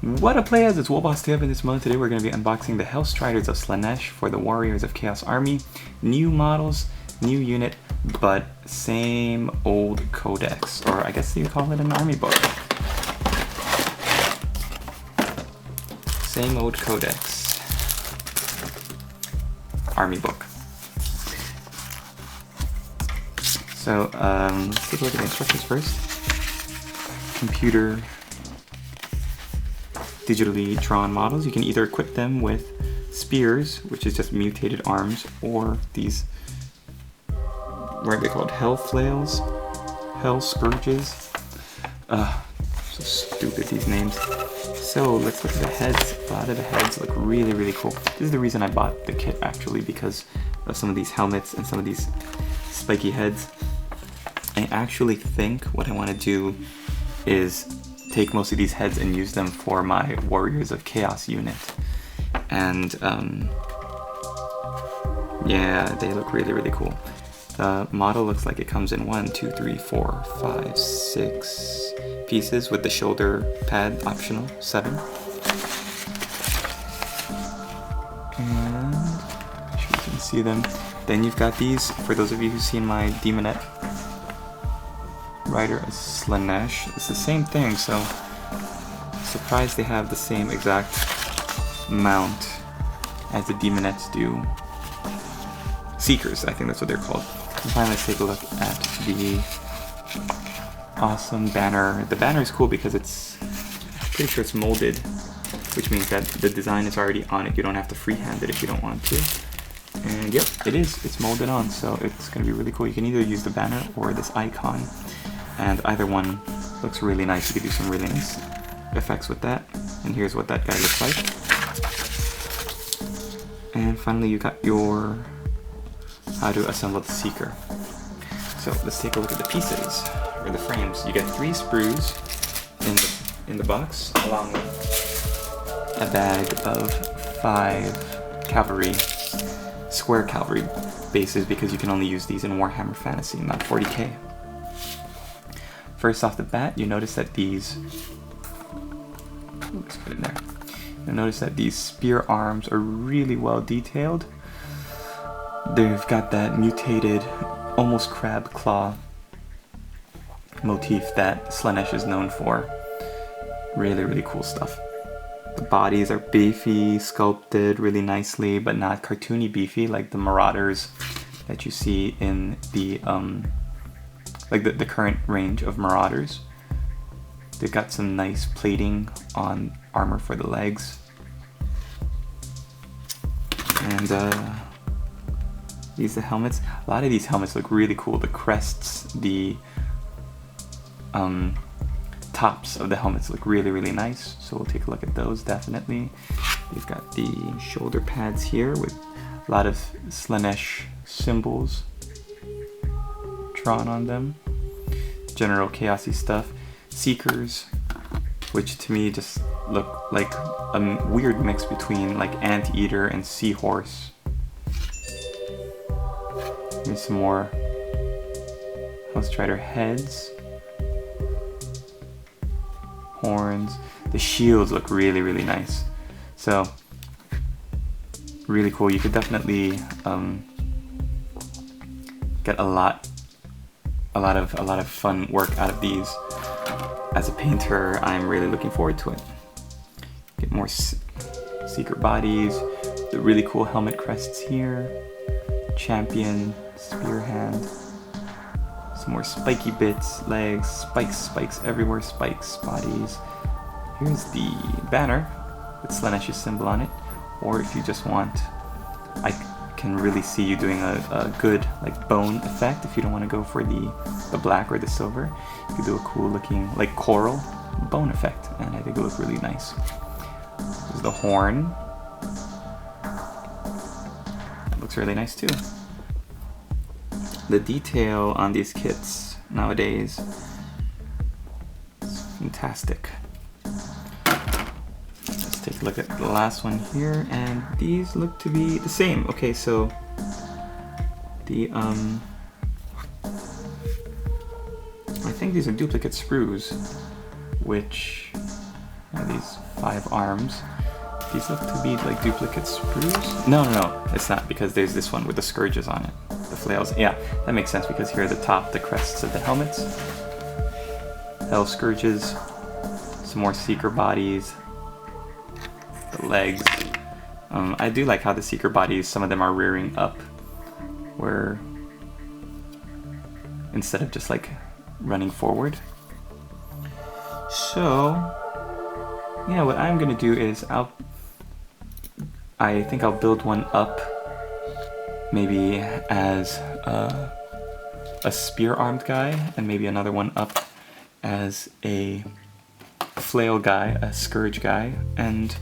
What up, players? It's Woboss in this month. Today we're going to be unboxing the Hellstriders of Slaanesh for the Warriors of Chaos Army. New models, new unit, but same old codex, or I guess you call it an army book. Same old codex. Army book. So let's take a look at the instructions first. Computer digitally drawn models. You can either equip them with spears, which is just mutated arms, or these, what are they called? Hell flails? Hell scourges? So stupid, these names. So let's look at the heads. A lot of the heads look really, really cool. This is the reason I bought the kit, actually, because of some of these helmets and some of these spiky heads. I actually think what I want to do is take most of these heads and use them for my Warriors of Chaos unit. And yeah, they look really, really cool. The model looks like it comes in 1, 2, 3, 4, 5, 6 pieces with the shoulder pad optional, 7. And make sure you can see them. Then you've got these, for those of you who've seen my Demonette Rider as Slaanesh. It's the same thing, so surprised they have the same exact mount as the Demonettes do. Seekers, I think that's what they're called. And finally, let's take a look at the awesome banner. The banner is cool because it's pretty sure it's molded, which means that the design is already on it. You don't have to freehand it if you don't want to. And yep, it is. It's molded on, so it's going to be really cool. You can either use the banner or this icon, and either one looks really nice. You could do some really nice effects with that. And here's what that guy looks like. And finally, you got your how to assemble the Seeker. So let's take a look at the pieces, or the frames. You get 3 sprues in the box, along with a bag of 5 cavalry, square cavalry bases, because you can only use these in Warhammer Fantasy, not 40k. First off the bat, you notice that these, let's put it there. You'll notice that these spear arms are really well detailed. They've got that mutated, almost crab claw motif that Slaanesh is known for. Really, really cool stuff. The bodies are beefy, sculpted really nicely, but not cartoony beefy like the Marauders that you see in the the current range of Marauders. They've got some nice plating on armor for the legs. And these are the helmets. A lot of these helmets look really cool. The crests, the tops of the helmets look really, really nice. So we'll take a look at those, definitely. You've got the shoulder pads here with a lot of Slaanesh symbols drawn on them. General chaosy stuff. Seekers, which to me just look like a weird mix between like anteater and seahorse. Here's some more Hellstrider heads. Horns. The shields look really, really nice. So really cool. You could definitely get a lot of fun work out of these. As a painter, I'm really looking forward to it. Get more Seeker bodies, the really cool helmet crests here, champion, spear hand, some more spiky bits, legs, spikes everywhere, spikes, bodies. Here's the banner with Slaanesh's symbol on it, or if you just want, I can really see you doing a good like bone effect. If you don't want to go for the black or the silver, you could do a cool looking like coral bone effect, and I think it looks really nice. There's the horn. That looks really nice too. The detail on these kits nowadays is fantastic. Let's take a look at the last one here, and these look to be the same. Okay, so the I think these are duplicate sprues, which These 5 arms. These look to be like duplicate sprues. No, it's not, because there's this one with the scourges on it. The flails. Yeah, that makes sense, because here at the top, the crests of the helmets. Hell scourges. Some more seeker bodies. The legs. I do like how the seeker bodies, some of them are rearing up, where instead of just like running forward. So yeah, what I'm gonna do is I think I'll build one up maybe as a spear-armed guy, and maybe another one up as a flail guy, a scourge guy, and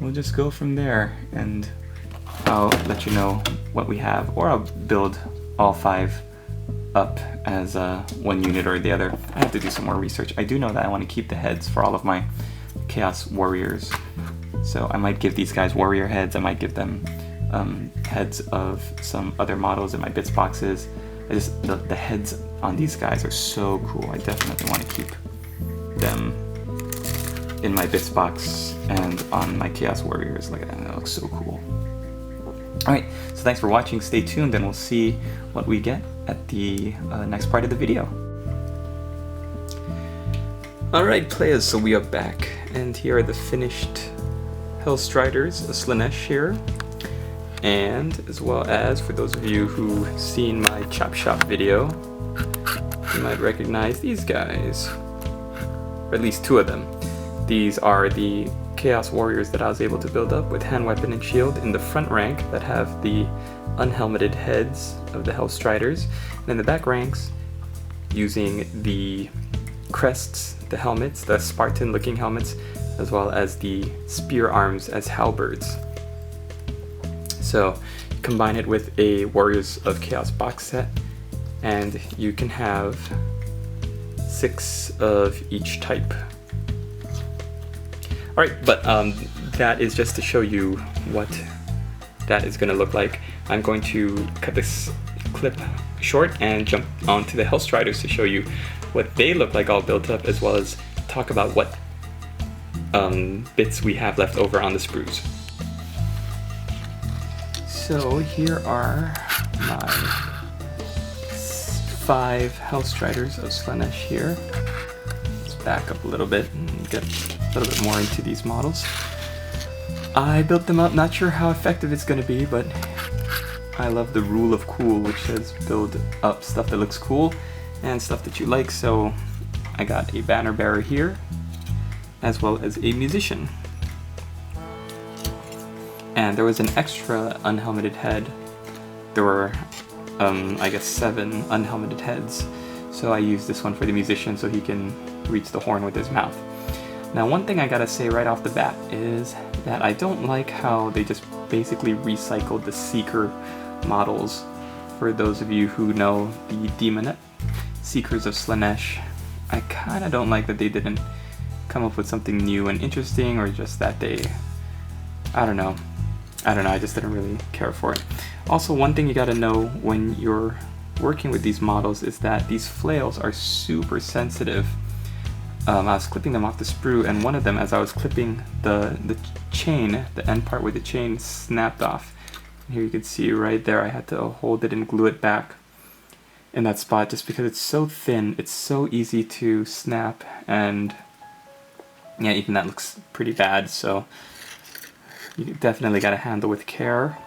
we'll just go from there, and I'll let you know what we have, or I'll build all 5 up as one unit or the other. I have to do some more research. I do know that I want to keep the heads for all of my Chaos Warriors, so I might give these guys warrior heads. I might give them heads of some other models in my bits boxes. The heads on these guys are so cool. I definitely want to keep them in my bits box and on my Chaos Warriors. Look at that, that looks so cool. Alright, so thanks for watching. Stay tuned and we'll see what we get at the next part of the video. Alright players, so we are back, and here are the finished Hellstriders, Slaanesh here, and as well as, for those of you who've seen my Chop Shop video, you might recognize these guys, or at least 2 of them. These are the Chaos Warriors that I was able to build up with hand weapon and shield in the front rank that have the unhelmeted heads of the Hellstriders, and in the back ranks using the crests, the helmets, the Spartan looking helmets, as well as the spear arms as halberds. So combine it with a Warriors of Chaos box set and you can have 6 of each type. Alright, but that is just to show you what that is going to look like. I'm going to cut this clip short and jump onto the Hellstriders to show you what they look like all built up, as well as talk about what bits we have left over on the sprues. So here are my 5 Hellstriders of Slaanesh here. Let's back up a little bit and get a little bit more into these models. I built them up, not sure how effective it's going to be, but I love the rule of cool, which says build up stuff that looks cool and stuff that you like. So I got a banner bearer here, as well as a musician. And there was an extra unhelmeted head. There were, I guess, 7 unhelmeted heads. So I used this one for the musician so he can reach the horn with his mouth. Now, one thing I gotta say right off the bat is that I don't like how they just basically recycled the Seeker models. For those of you who know the Demonette Seekers of Slaanesh, I kinda don't like that they didn't come up with something new and interesting, or just that they, I don't know, I just didn't really care for it. Also, one thing you gotta know when you're working with these models is that these flails are super sensitive. I was clipping them off the sprue, and one of them, as I was clipping the chain, the end part where the chain snapped off. And here you can see right there, I had to hold it and glue it back in that spot just because it's so thin, it's so easy to snap, and yeah, even that looks pretty bad, so you definitely got to handle with care.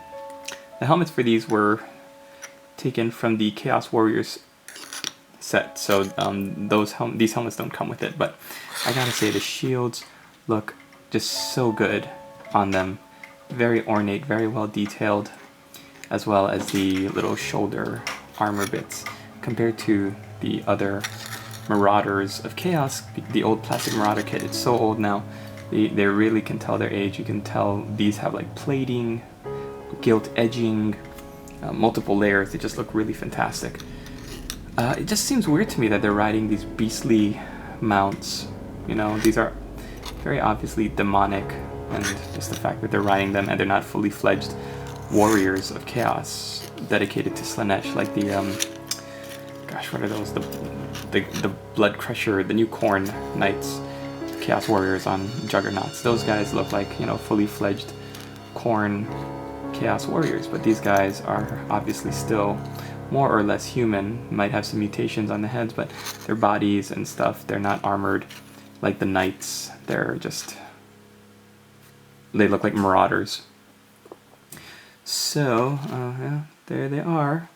The helmets for these were taken from the Chaos Warriors set, so these helmets don't come with it, but I gotta say the shields look just so good on them. Very ornate, very well detailed, as well as the little shoulder armor bits. Compared to the other Marauders of Chaos, the old plastic Marauder kit, it's so old now, they really can tell their age. You can tell these have like plating, gilt edging, multiple layers. They just look really fantastic. It just seems weird to me that they're riding these beastly mounts. You know, these are very obviously demonic, and just the fact that they're riding them and they're not fully fledged Warriors of Chaos dedicated to Slaanesh, like the gosh, what are those? The Blood Crusher, the new Khorne Knights. Chaos Warriors on Juggernauts. Those guys look like, you know, fully fledged Khorne Chaos Warriors, but these guys are obviously still more or less human. Might have some mutations on the heads, but their bodies and stuff, they're not armored like the knights. They're just, they look like marauders. So yeah, there they are.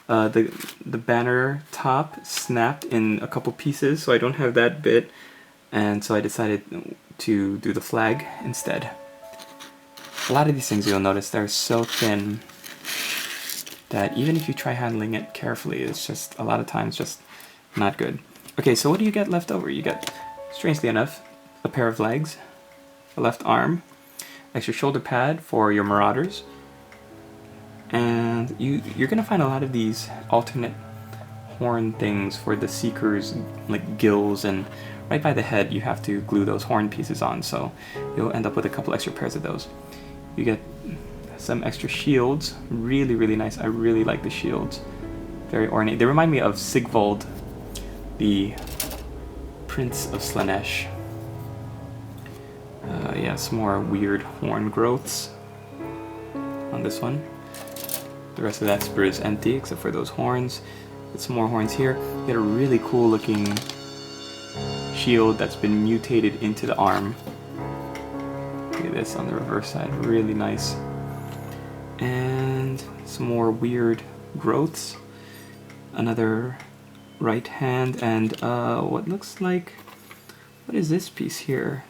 The banner top snapped in a couple pieces, so I don't have that bit, and so I decided to do the flag instead. A lot of these things, you'll notice, they're so thin that even if you try handling it carefully, it's just a lot of times just not good. Okay, so what do you get left over? You get, strangely enough, a pair of legs, a left arm, extra shoulder pad for your marauders, and you're gonna find a lot of these alternate horn things for the seekers, like gills, and right by the head you have to glue those horn pieces on, so you'll end up with a couple extra pairs of those. You get some extra shields, really, really nice. I really like the shields, very ornate. They remind me of Sigvald, the Prince of Slaanesh. Yeah, some more weird horn growths on this one. The rest of that spear is empty except for those horns. Get some more horns here. You get a really cool looking shield that's been mutated into the arm. Look at this on the reverse side, really nice. And some more weird growths. Another right hand, and what looks like, what is this piece here?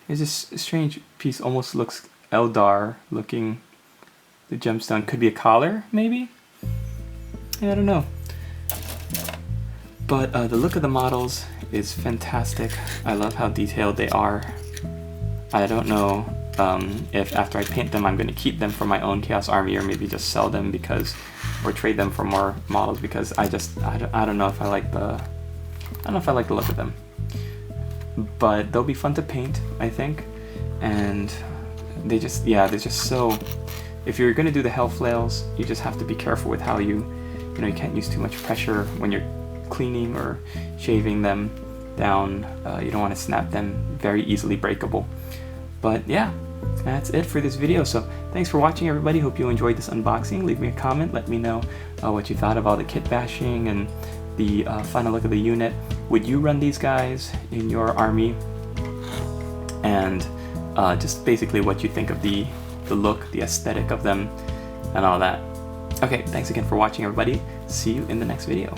There's this strange piece, almost looks Eldar looking. The gemstone could be a collar, maybe? Yeah, I don't know. But the look of the models is fantastic. I love how detailed they are. I don't know if after I paint them I'm going to keep them for my own Chaos Army, or maybe just sell them because, or trade them for more models, because I don't know if I like the, look of them. But they'll be fun to paint, I think, and they just, yeah, they're just so, if you're going to do the hell flails, you just have to be careful with how you know, you can't use too much pressure when you're cleaning or shaving them down. You don't want to snap them, very easily breakable. But yeah, that's it for this video. So thanks for watching, everybody. Hope you enjoyed this unboxing. Leave me a comment, let me know what you thought of all the kit bashing and the final look of the unit. Would you run these guys in your army? And just basically what you think of the look, the aesthetic of them, and all that. Okay, thanks again for watching, everybody. See you in the next video.